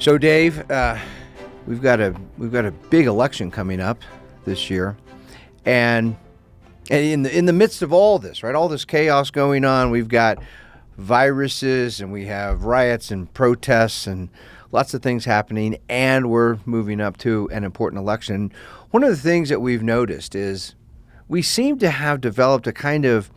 So, Dave, we've got a big election coming up this year, and in the midst of all this, right, all this chaos going on, we've got viruses and we have riots and protests and lots of things happening, and we're moving up to an important election. One of the things that we've noticed is we seem to have developed a kind of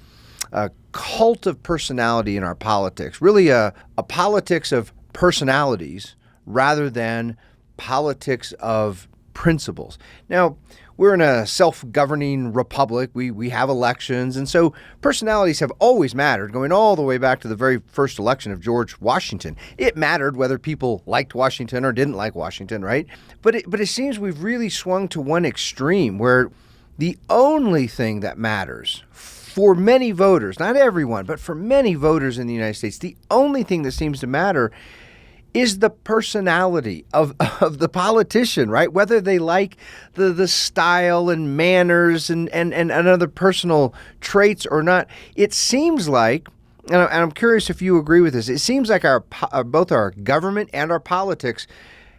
a cult of personality in our politics, really a politics of personalities rather than politics of principles. Now, we're in a self-governing republic. We have elections, and so personalities have always mattered, going all the way back to the very first election of George Washington. It mattered whether people liked Washington or didn't like Washington, right? But it seems we've really swung to one extreme where the only thing that matters for many voters, not everyone, but for many voters in the United States, the only thing that seems to matter is the personality of the politician, right? Whether they like the style and manners and other personal traits or not. It seems like, and I'm curious if you agree with this, it seems like both our government and our politics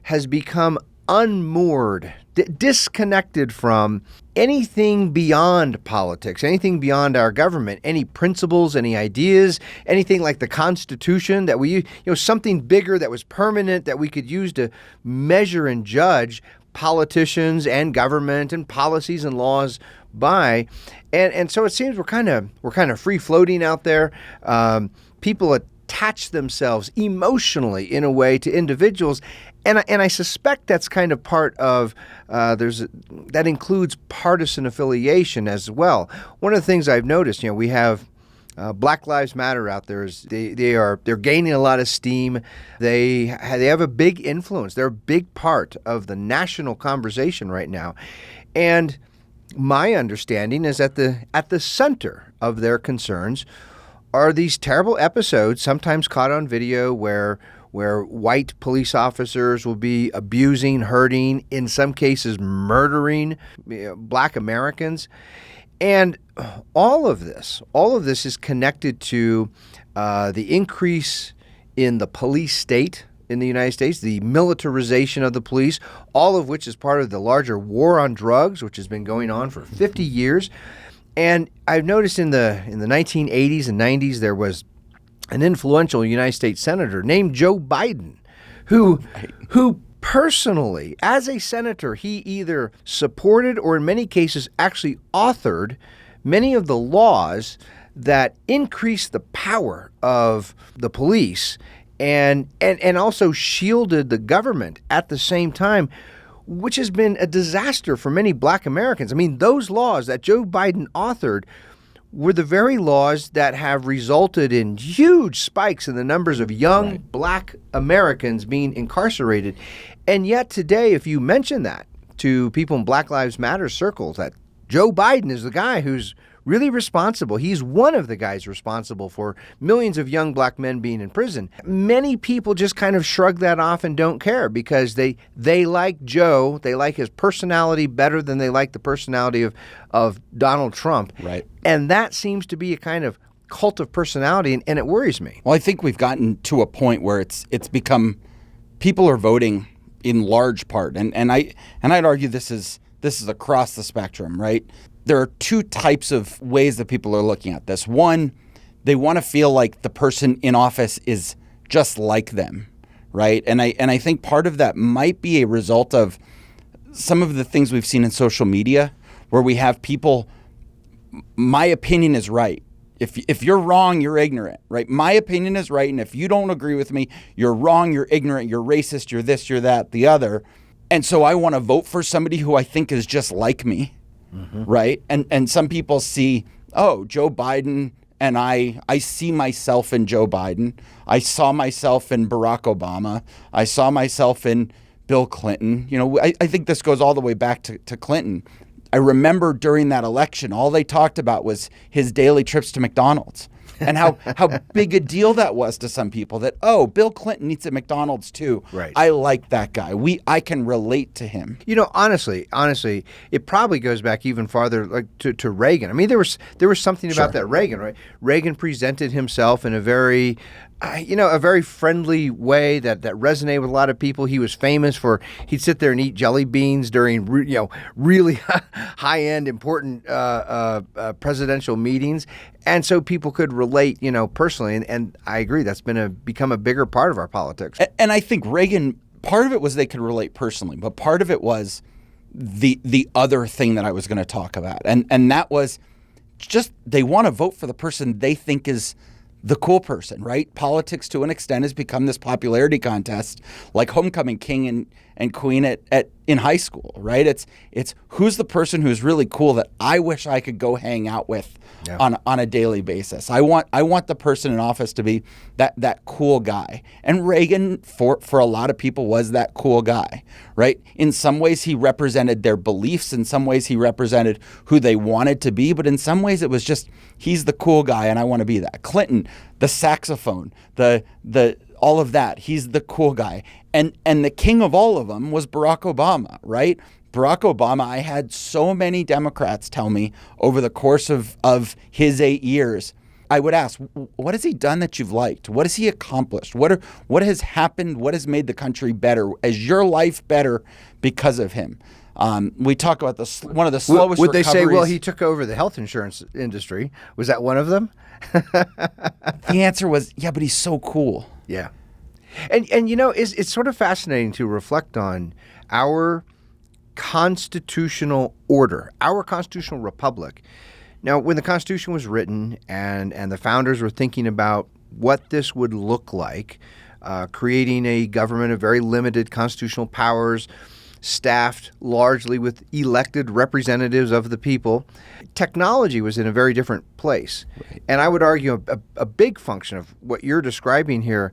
has become unmoored, disconnected from anything beyond politics, anything beyond our government, any principles, any ideas, anything like the Constitution that we, something bigger that was permanent that we could use to measure and judge politicians and government and policies and laws by. And so it seems we're kind of free floating out there. People attach themselves emotionally in a way to individuals. And I suspect that's kind of part of, that includes partisan affiliation as well. One of the things I've noticed, we have Black Lives Matter out there. They're gaining a lot of steam. They have a big influence. They're a big part of the national conversation right now. And my understanding is at the center of their concerns are these terrible episodes, sometimes caught on video, where white police officers will be abusing, hurting, in some cases murdering Black Americans. And all of this is connected to the increase in the police state in the United States, the militarization of the police, all of which is part of the larger war on drugs, which has been going on for 50 years. And I've noticed in the 1980s and 90s, there was an influential United States senator named Joe Biden, who personally, as a senator, he either supported or in many cases actually authored many of the laws that increased the power of the police and also shielded the government at the same time, which has been a disaster for many Black Americans. I mean, those laws that Joe Biden authored were the very laws that have resulted in huge spikes in the numbers of young Black Americans being incarcerated. And yet today, if you mention that to people in Black Lives Matter circles, that Joe Biden is the guy who's really responsible. He's one of the guys responsible for millions of young Black men being in prison. Many people just kind of shrug that off and don't care because they like Joe. They like his personality better than they like the personality of Donald Trump. Right. And that seems to be a kind of cult of personality, and it worries me. Well, I think we've gotten to a point where it's become people are voting in large part, and I'd argue this is across the spectrum, right? There are two types of ways that people are looking at this. One, they want to feel like the person in office is just like them, right? And I think part of that might be a result of some of the things we've seen in social media where we have people, my opinion is right. If you're wrong, you're ignorant, right? My opinion is right, and if you don't agree with me, you're wrong, you're ignorant, you're racist, you're this, you're that, the other. And so I want to vote for somebody who I think is just like me. Mm-hmm. Right. And some people see, Joe Biden, and I see myself in Joe Biden. I saw myself in Barack Obama. I saw myself in Bill Clinton. I think this goes all the way back to Clinton. I remember during that election, all they talked about was his daily trips to McDonald's. And how big a deal that was to some people that, Bill Clinton eats at McDonald's too. Right. I like that guy. I can relate to him. Honestly, it probably goes back even farther, like to Reagan. I mean, there was something about that Reagan, right? Reagan presented himself in a very A very friendly way that resonated with a lot of people. He was famous for he'd sit there and eat jelly beans during really high end important presidential meetings, and so people could relate personally. And I agree that's become a bigger part of our politics. And I think Reagan, part of it was they could relate personally, but part of it was the other thing that I was going to talk about, and that was just they want to vote for the person they think is the cool person, right? Politics, to an extent, has become this popularity contest, like homecoming king and queen in high school, right? It's who's the person who's really cool that I wish I could go hang out with on a daily basis. I want the person in office to be that cool guy. And Reagan, for a lot of people, was that cool guy, right? In some ways, he represented their beliefs. In some ways, he represented who they wanted to be. But in some ways, it was just, he's the cool guy, and I want to be that. Clinton, the saxophone, the all of that. He's the cool guy. And the king of all of them was Barack Obama, right? Barack Obama, I had so many Democrats tell me over the course of his 8 years, I would ask, what has he done that you've liked? What has he accomplished? What has happened? What has made the country better? Is your life better because of him? We talk about one of the slowest Would they say, recoveries. well, he took over the health insurance industry? Was that one of them? The answer was, yeah, but he's so cool. Yeah. And it's sort of fascinating to reflect on our constitutional order, our constitutional republic. Now, when the Constitution was written and the founders were thinking about what this would look like, creating a government of very limited constitutional powers, staffed largely with elected representatives of the people, technology was in a very different place. Right. And I would argue a big function of what you're describing here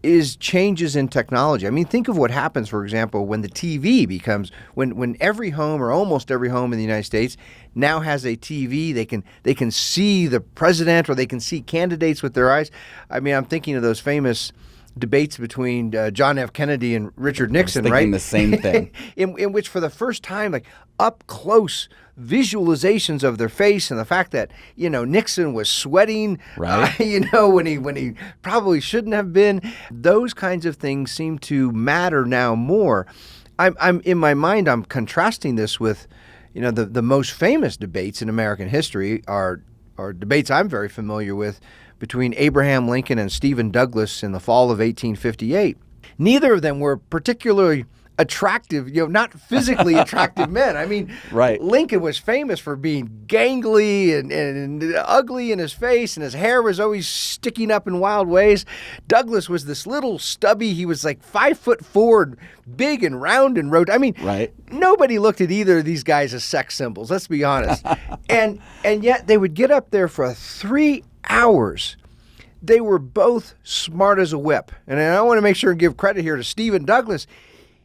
is changes in technology. I mean, think of what happens, for example, when the TV becomes, when every home or almost every home in the United States now has a TV. They can see the president or they can see candidates with their eyes. I mean, I'm thinking of those famous debates between John F. Kennedy and Richard Nixon, I was thinking the same thing. in which for the first time, like up close visualizations of their face and the fact that, Nixon was sweating, right. When he probably shouldn't have been. Those kinds of things seem to matter now more. I'm in my mind, I'm contrasting this with, the most famous debates in American history are debates I'm very familiar with between Abraham Lincoln and Stephen Douglas in the fall of 1858. Neither of them were particularly attractive, not physically attractive men. I mean, right. Lincoln was famous for being gangly and ugly in his face, and his hair was always sticking up in wild ways. Douglas was this little stubby. He was like 5'4", big and round and rotund. I mean, right. Nobody looked at either of these guys as sex symbols. Let's be honest. and yet they would get up there for 3 hours. They were both smart as a whip. And I want to make sure and give credit here to Stephen Douglas.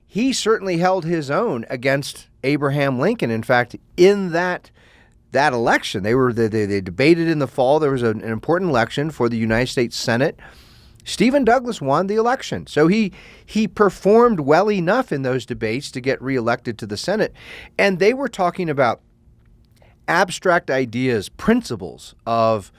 He certainly held his own against Abraham Lincoln. In fact, in that election, they debated in the fall. There was an important election for the United States Senate. Stephen Douglas won the election. So he performed well enough in those debates to get reelected to the Senate. And they were talking about abstract ideas, principles of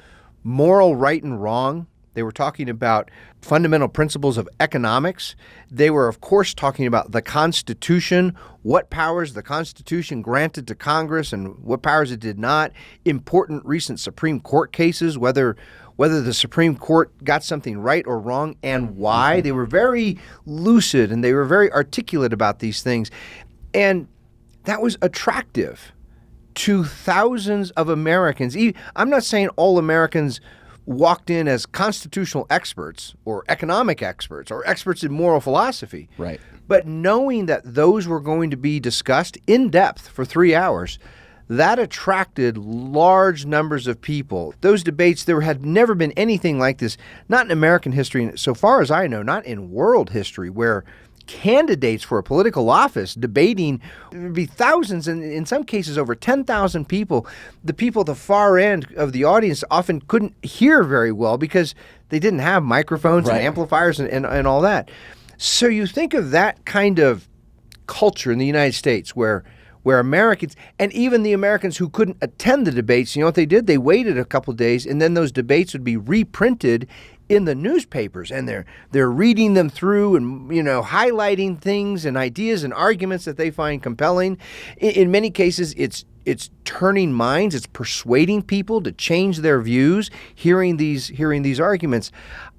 moral right and wrong. They were talking about fundamental principles of economics. They were, of course, talking about the Constitution, what powers the Constitution granted to Congress and what powers it did not, important recent Supreme Court cases, whether the Supreme Court got something right or wrong and why. They were very lucid and they were very articulate about these things. And that was attractive to thousands of Americans. I'm not saying all Americans walked in as constitutional experts or economic experts or experts in moral philosophy. Right. But knowing that those were going to be discussed in depth for 3 hours, that attracted large numbers of people. Those debates, there had never been anything like this, not in American history, and so far as I know, not in world history, where candidates for a political office debating, there would be thousands, and in some cases over 10,000 people. The people at the far end of the audience often couldn't hear very well because they didn't have microphones right. and amplifiers and all that. So you think of that kind of culture in the United States where Americans, and even the Americans who couldn't attend the debates, you know what they did? They waited a couple of days, and then those debates would be reprinted in the newspapers, and they're reading them through and highlighting things and ideas and arguments that they find compelling. In many cases, it's turning minds, it's persuading people to change their views, hearing these arguments.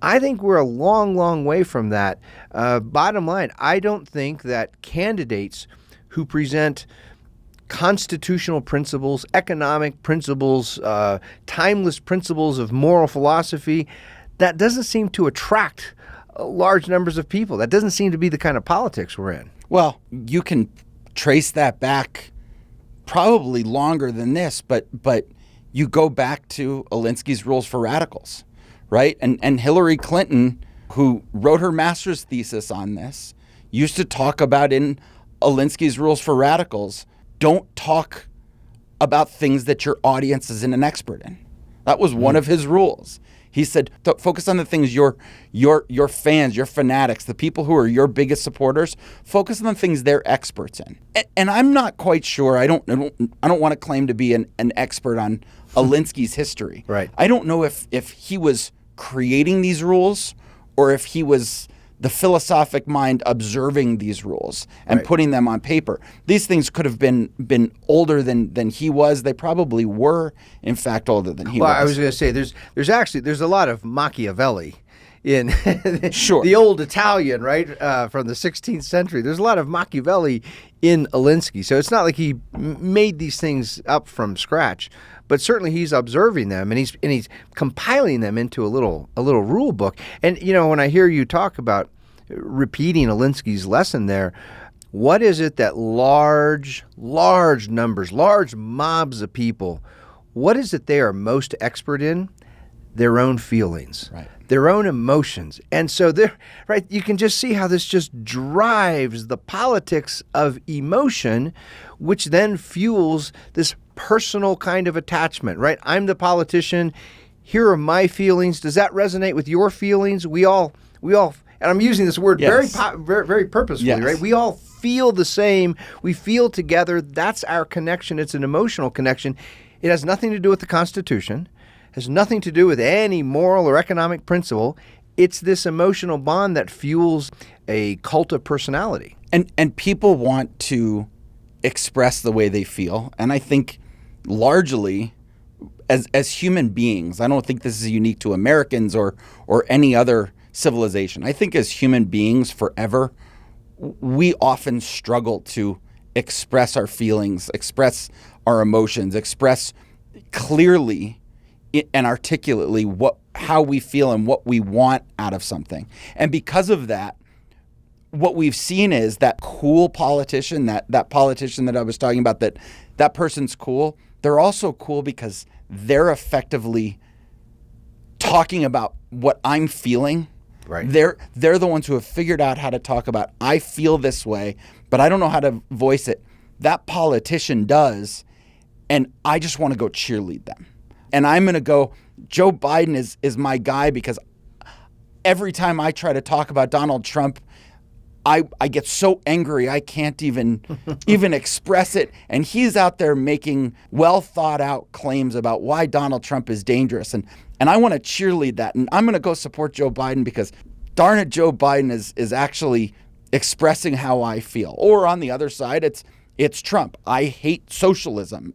I think we're a long, long way from that. Bottom line, I don't think that candidates who present constitutional principles, economic principles, timeless principles of moral philosophy, that doesn't seem to attract large numbers of people. That doesn't seem to be the kind of politics we're in. Well, you can trace that back probably longer than this, but you go back to Alinsky's Rules for Radicals, right? And Hillary Clinton, who wrote her master's thesis on this, used to talk about in Alinsky's Rules for Radicals, don't talk about things that your audience isn't an expert in. That was one of his rules. He said, focus on the things your fans, your fanatics, the people who are your biggest supporters, focus on the things they're experts in. And I'm not quite sure. I don't want to claim to be an expert on Alinsky's history. Right. I don't know if he was creating these rules or if he was the philosophic mind observing these rules and putting them on paper. These things could have been older than he was. They probably were, in fact, older than he was. Well, I was going to say there's a lot of Machiavelli in Sure. the old Italian, right, from the 16th century. There's a lot of Machiavelli in Alinsky, so it's not like he made these things up from scratch. But certainly he's observing them and he's compiling them into a little rule book. And when I hear you talk about repeating Alinsky's lesson there, what is it that large numbers, large mobs of people, what is it they are most expert in? Their own feelings, right, their own emotions. And so you can just see how this just drives the politics of emotion, which then fuels this personal kind of attachment, right? I'm the politician. Here are my feelings. Does that resonate with your feelings? We all, and I'm using this word very purposefully, yes, right? We all feel the same. We feel together. That's our connection. It's an emotional connection. It has nothing to do with the Constitution. Has nothing to do with any moral or economic principle. It's this emotional bond that fuels a cult of personality. And people want to express the way they feel. And I think largely as human beings, I don't think this is unique to Americans or any other civilization. I think as human beings forever, we often struggle to express our feelings, express our emotions, express clearly and articulately how we feel and what we want out of something. And because of that, what we've seen is that cool politician, that politician that I was talking about, that person's cool. They're also cool because they're effectively talking about what I'm feeling. Right. They're the ones who have figured out how to talk about, I feel this way, but I don't know how to voice it. That politician does, and I just want to go cheerlead them. And I'm going to go, Joe Biden is my guy because every time I try to talk about Donald Trump, I get so angry I can't even express it. And he's out there making well thought out claims about why Donald Trump is dangerous. And I want to cheerlead that. And I'm going to go support Joe Biden because darn it, Joe Biden is actually expressing how I feel. Or on the other side, it's Trump. I hate socialism.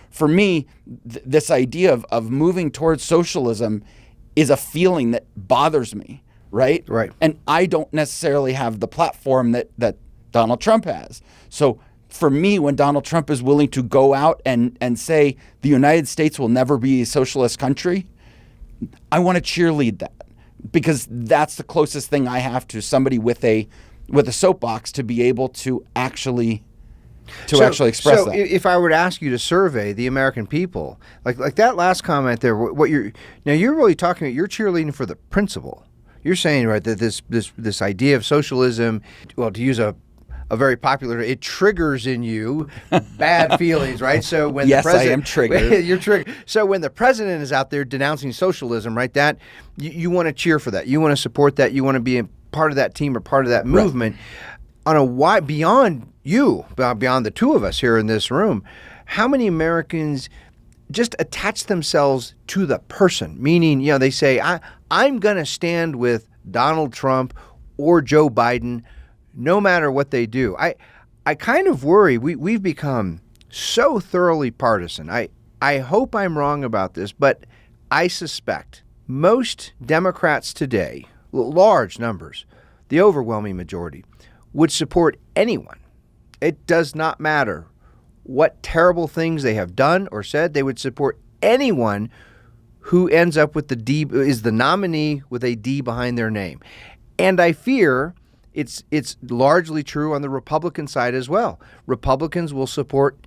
For me, this idea of moving towards socialism is a feeling that bothers me, right? Right. And I don't necessarily have the platform that Donald Trump has. So for me, when Donald Trump is willing to go out and say the United States will never be a socialist country, I want to cheerlead that because that's the closest thing I have to somebody with a soapbox to be able to actually express that. So if I were to ask you to survey the American people, like that last comment there, you're really talking about, you're cheerleading for the principle. You're saying, right, that this idea of socialism, well, to use a very popular, it triggers in you bad feelings, right? So when yes, the president, I am triggered. You're triggered. So when the president is out there denouncing socialism, right, that you want to cheer for that. You want to support that. You want to be a part of that team or part of that movement. Right. On a wide, beyond the two of us here in this room, how many Americans just attach themselves to the person, meaning, they say, I'm going to stand with Donald Trump or Joe Biden no matter what they do. I kind of worry we've become so thoroughly partisan. I hope I'm wrong about this, but I suspect most Democrats today, large numbers, the overwhelming majority, would support anyone. It does not matter what terrible things they have done or said. They would support anyone who ends up with the D, is the nominee with a D behind their name. And I fear it's largely true on the Republican side as well. Republicans will support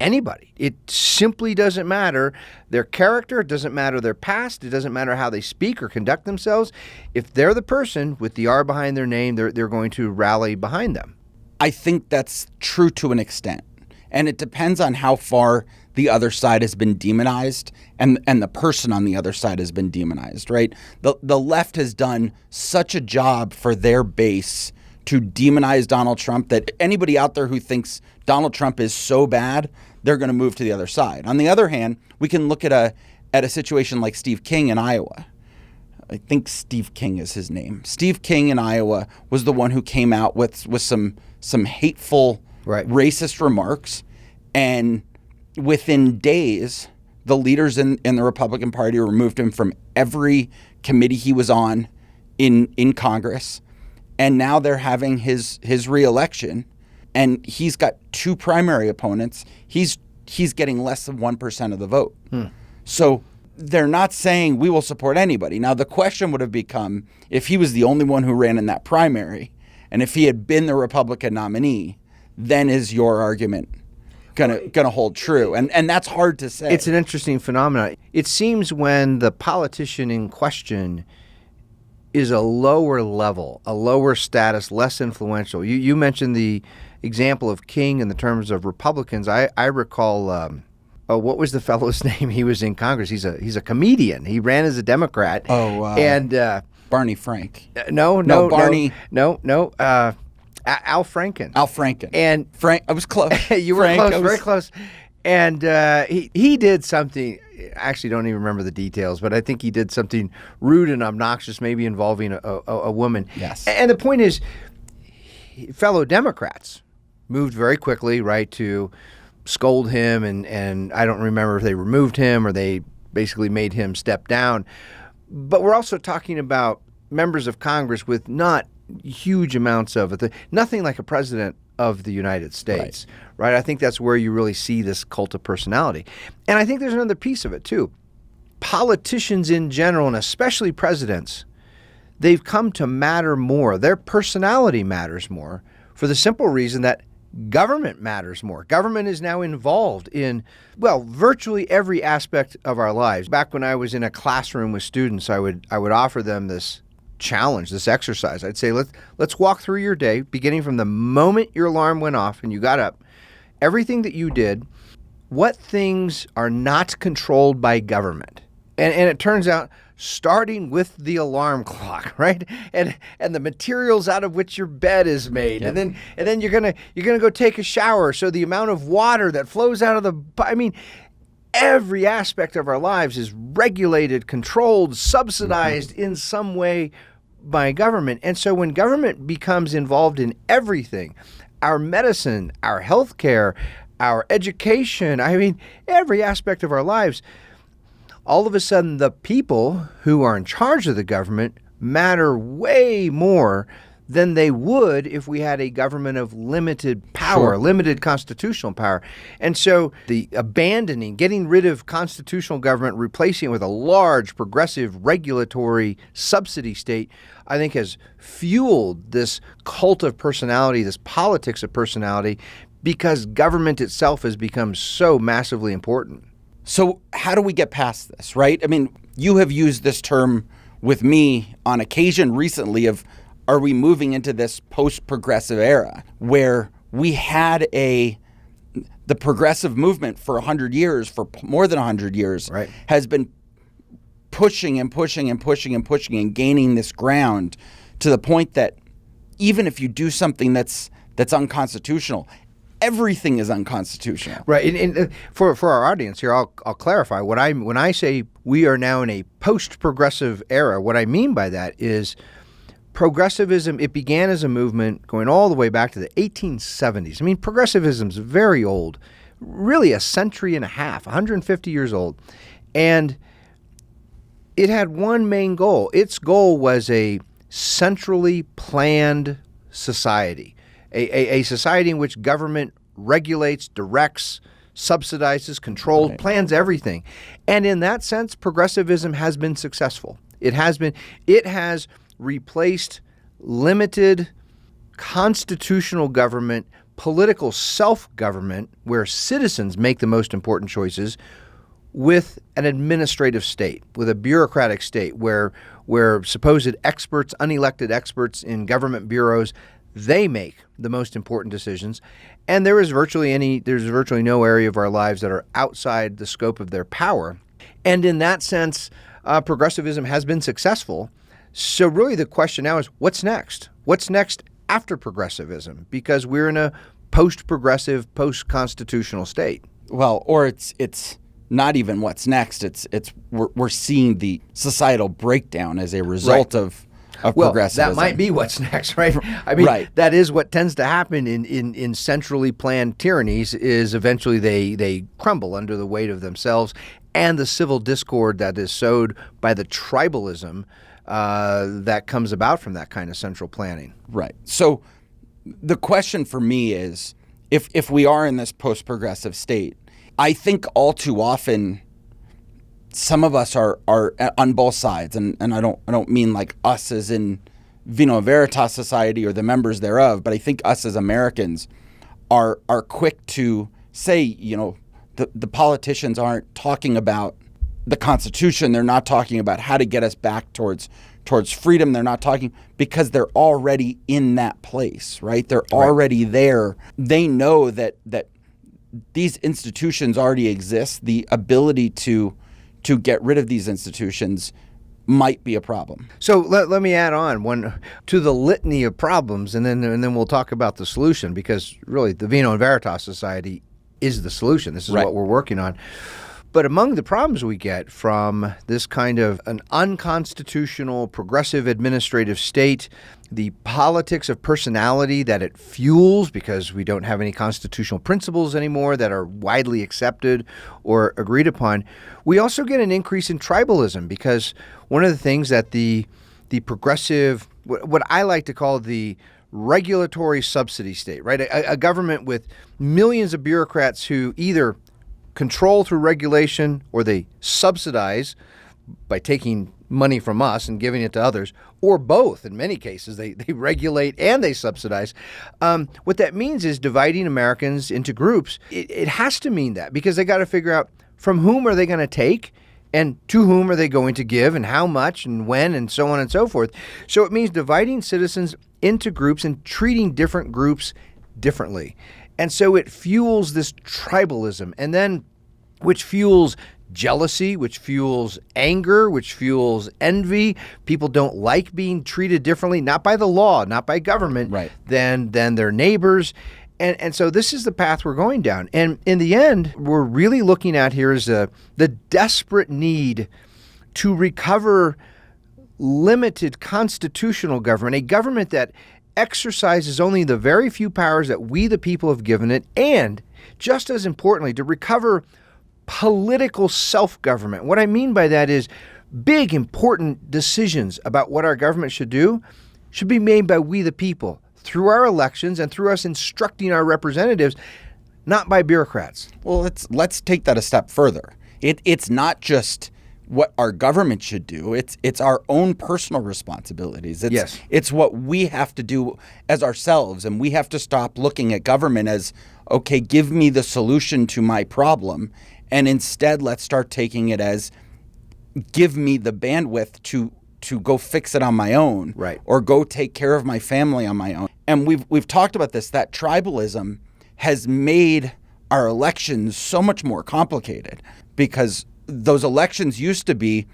anybody. It simply doesn't matter their character. It doesn't matter their past. It doesn't matter how they speak or conduct themselves. If they're the person with the R behind their name, they're going to rally behind them. I think that's true to an extent. And it depends on how far the other side has been demonized and the person on the other side has been demonized, right? The left has done such a job for their base to demonize Donald Trump that anybody out there who thinks Donald Trump is so bad, they're going to move to the other side. On the other hand, we can look at a situation like Steve King in Iowa. I think Steve King is his name. Steve King in Iowa was the one who came out with some hateful, racist remarks, and within days, the leaders in the Republican Party removed him from every committee he was on in Congress, and now they're having his reelection, and he's got two primary opponents. He's getting less than 1% of the vote. So they're not saying we will support anybody. Now the question would have become if he was the only one who ran in that primary, and if he had been the Republican nominee, then is your argument gonna hold true? And that's hard to say. It's an interesting phenomenon. It seems when the politician in question is a lower level, a lower status, less influential. You mentioned the example of King in the terms of Republicans. I recall, what was the fellow's name? He was in Congress. He's a comedian. He ran as a Democrat. And Barney Frank. No, Barney. No. Al Franken. Al Franken. And Frank, I was close. You were Frank, close, very close. And he did something. I actually don't even remember the details, but I think he did something rude and obnoxious, maybe involving a woman. Yes. And the point is, fellow Democrats moved very quickly, to scold him, and I don't remember if they removed him or they basically made him step down. But we're also talking about members of Congress with not huge amounts of it, nothing like a president of the United States, right? I think that's where you really see this cult of personality. And I think there's another piece of it too. Politicians in general, and especially presidents, they've come to matter more. Their personality matters more for the simple reason that government matters more. Government is now involved in, virtually every aspect of our lives. Back when I was in a classroom with students, I would offer them this challenge, this exercise. I'd say, let's walk through your day, beginning from the moment your alarm went off and you got up, everything that you did, what things are not controlled by government. And it turns out, starting with the alarm clock, right? And the materials out of which your bed is made. Yep. And then you're gonna go take a shower. So the amount of water that flows out of every aspect of our lives is regulated, controlled, subsidized in some way by government. And so when government becomes involved in everything, our medicine, our healthcare, our education, every aspect of our lives, all of a sudden the people who are in charge of the government matter way more than they would if we had a government of limited power, limited constitutional power. And so the getting rid of constitutional government, replacing it with a large, progressive, regulatory subsidy state, I think has fueled this cult of personality, this politics of personality, because government itself has become so massively important. So how do we get past this, right? You have used this term with me on occasion recently of, are we moving into this post-progressive era where we had the progressive movement for 100 years, for more than 100 years, has been pushing and pushing and pushing and pushing and gaining this ground to the point that even if you do something that's unconstitutional, everything is unconstitutional. Right. And for our audience here, I'll clarify when I say we are now in a post-progressive era. What I mean by that is progressivism. It began as a movement going all the way back to the 1870s. I mean, progressivism is very old, really a century and a half, 150 years old, and it had one main goal. Its goal was a centrally planned society, a society in which government regulates, directs, subsidizes, controls, plans everything. And in that sense, progressivism has been successful. It has replaced limited constitutional government, political self-government, where citizens make the most important choices, with an administrative state, with a bureaucratic state where supposed experts, unelected experts in government bureaus, they make the most important decisions. And there's virtually no area of our lives that are outside the scope of their power. And in that sense, progressivism has been successful. So really the question now is, what's next? What's next after progressivism? Because we're in a post-progressive, post-constitutional state. Well, or it's not even what's next. We're seeing the societal breakdown as a result of progressivism. That might be what's next, right? I mean, that is what tends to happen in centrally planned tyrannies. Is eventually they crumble under the weight of themselves and the civil discord that is sowed by the tribalism that comes about from that kind of central planning. Right. So the question for me is, if we are in this post-progressive state, I think all too often some of us are on both sides, and I don't mean like us as in Vino Veritas society or the members thereof, but I think us as Americans are quick to say, the politicians aren't talking about the Constitution. They're not talking about how to get us back towards freedom. They're not talking because they're already in that place, right? They're already there. They know that these institutions already exist. The ability to get rid of these institutions might be a problem. So let me add on one to the litany of problems, and then we'll talk about the solution, because really the Vino Veritas Society is the solution. This is what we're working on. But among the problems we get from this kind of an unconstitutional, progressive administrative state, the politics of personality that it fuels, because we don't have any constitutional principles anymore that are widely accepted or agreed upon, we also get an increase in tribalism, because one of the things that the progressive, what I like to call the regulatory subsidy state, right? A government with millions of bureaucrats who either control through regulation or they subsidize by taking money from us and giving it to others, or both. In many cases, they regulate and they subsidize. What that means is dividing Americans into groups. It has to mean that, because they got to figure out from whom are they going to take and to whom are they going to give and how much and when and so on and so forth. So it means dividing citizens into groups and treating different groups differently. And so it fuels this tribalism, and then which fuels jealousy, which fuels anger, which fuels envy. People don't like being treated differently, not by the law, not by government, than their neighbors. And so this is the path we're going down. And in the end, we're really looking at here is the desperate need to recover limited constitutional government, a government that exercises only the very few powers that we the people have given it, and just as importantly, to recover political self-government. What I mean by that is big, important decisions about what our government should do should be made by we the people through our elections and through us instructing our representatives, not by bureaucrats. Well, let's take that a step further. It's not just what our government should do. It's our own personal responsibilities. It's what we have to do as ourselves, and we have to stop looking at government as, okay, give me the solution to my problem, and instead let's start taking it as, give me the bandwidth to go fix it on my own, or go take care of my family on my own. And we've talked about this, that tribalism has made our elections so much more complicated, because those elections used to be,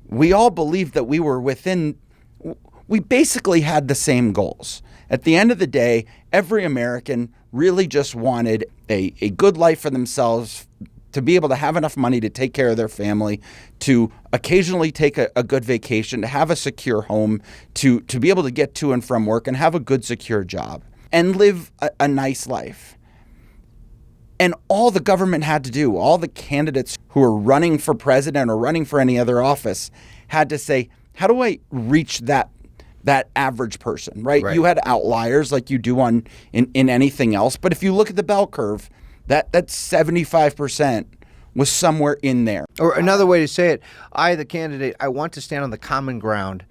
we all believed that we basically had the same goals. At the end of the day, every American really just wanted a good life for themselves, to be able to have enough money to take care of their family, to occasionally take a good vacation, to have a secure home, to be able to get to and from work and have a good, secure job and live a nice life. And all the government had to do, all the candidates who were running for president or running for any other office had to say, how do I reach that average person, right? You had outliers like you do in anything else. But if you look at the bell curve, that 75% was somewhere in there. Or another way to say it, I, the candidate, I want to stand on the common ground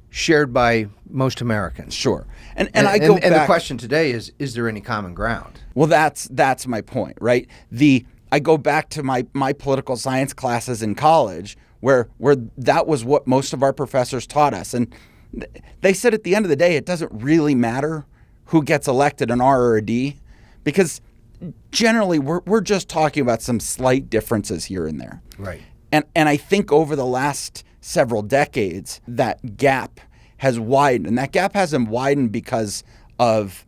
shared by most Americans. Sure. And I go back. And the question today is there any common ground? Well, that's my point, right? I go back to my political science classes in college where that was what most of our professors taught us. And they said at the end of the day, it doesn't really matter who gets elected, an R or a D, because generally we're just talking about some slight differences here and there. Right. And I think over the last several decades, that gap has widened. And that gap hasn't widened because of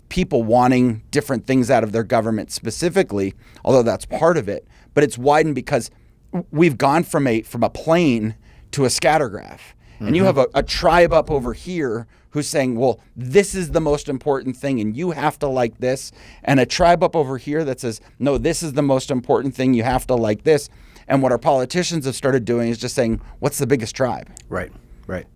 people wanting different things out of their government specifically, although that's part of it. But it's widened because we've gone from a plane to a scattergraph. And you have a tribe up over here who's saying, well, this is the most important thing and you have to like this. And a tribe up over here that says, no, this is the most important thing, you have to like this. And what our politicians have started doing is just saying, what's the biggest tribe? Right.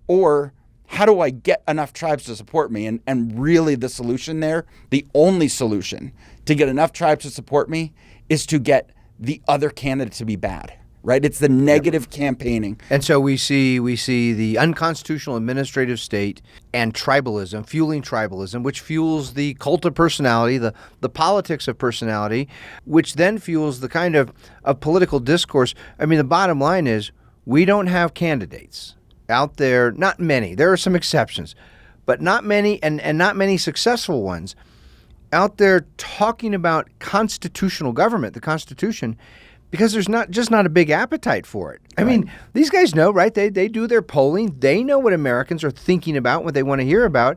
Or how do I get enough tribes to support me? And really the solution there, the only solution to get enough tribes to support me is to get the other candidate to be bad. Right? It's the negative campaigning. And so we see the unconstitutional administrative state and tribalism, fueling tribalism, which fuels the cult of personality, the politics of personality, which then fuels the kind of political discourse. I mean, the bottom line is we don't have candidates out there, not many. There are some exceptions, but not many, and not many successful ones out there talking about constitutional government, the Constitution, because there's not a big appetite for it. I mean, these guys know, right? They do their polling. They know what Americans are thinking about, what they want to hear about.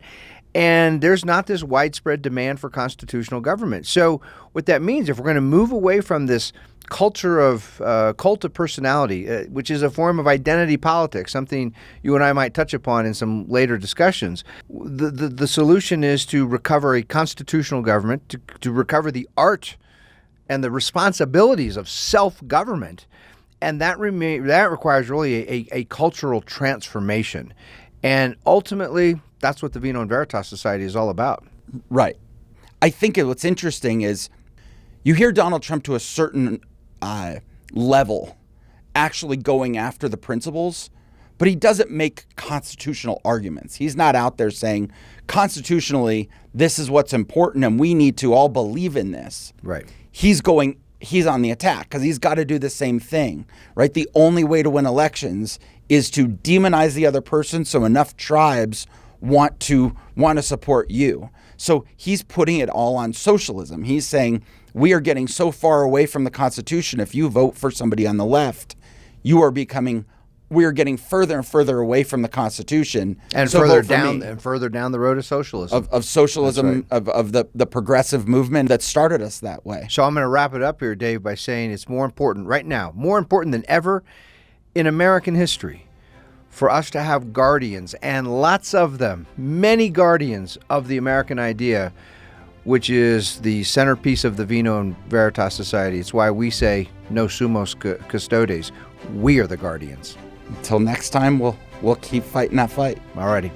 And there's not this widespread demand for constitutional government. So what that means, if we're going to move away from this culture of cult of personality, which is a form of identity politics, something you and I might touch upon in some later discussions, the solution is to recover a constitutional government, to recover the art and the responsibilities of self-government, and that requires really a cultural transformation. And ultimately, that's what the Vino Veritas Society is all about. Right. I think what's interesting is you hear Donald Trump to a certain level actually going after the principles, but he doesn't make constitutional arguments. He's not out there saying, constitutionally, this is what's important and we need to all believe in this. Right. He's on the attack because he's got to do the same thing, right? The only way to win elections is to demonize the other person so enough tribes want to support you. So he's putting it all on socialism. He's saying we are getting so far away from the Constitution. If you vote for somebody on the left, we are getting further and further away from the Constitution, and so further down the road of socialism. Of socialism, right. of the progressive movement that started us that way. So I'm going to wrap it up here, Dave, by saying it's more important right now, more important than ever in American history, for us to have guardians, and lots of them, many guardians of the American idea, which is the centerpiece of the Vino Veritas Society. It's why we say no sumos custodes. We are the guardians. Until next time, we'll keep fighting that fight. All righty.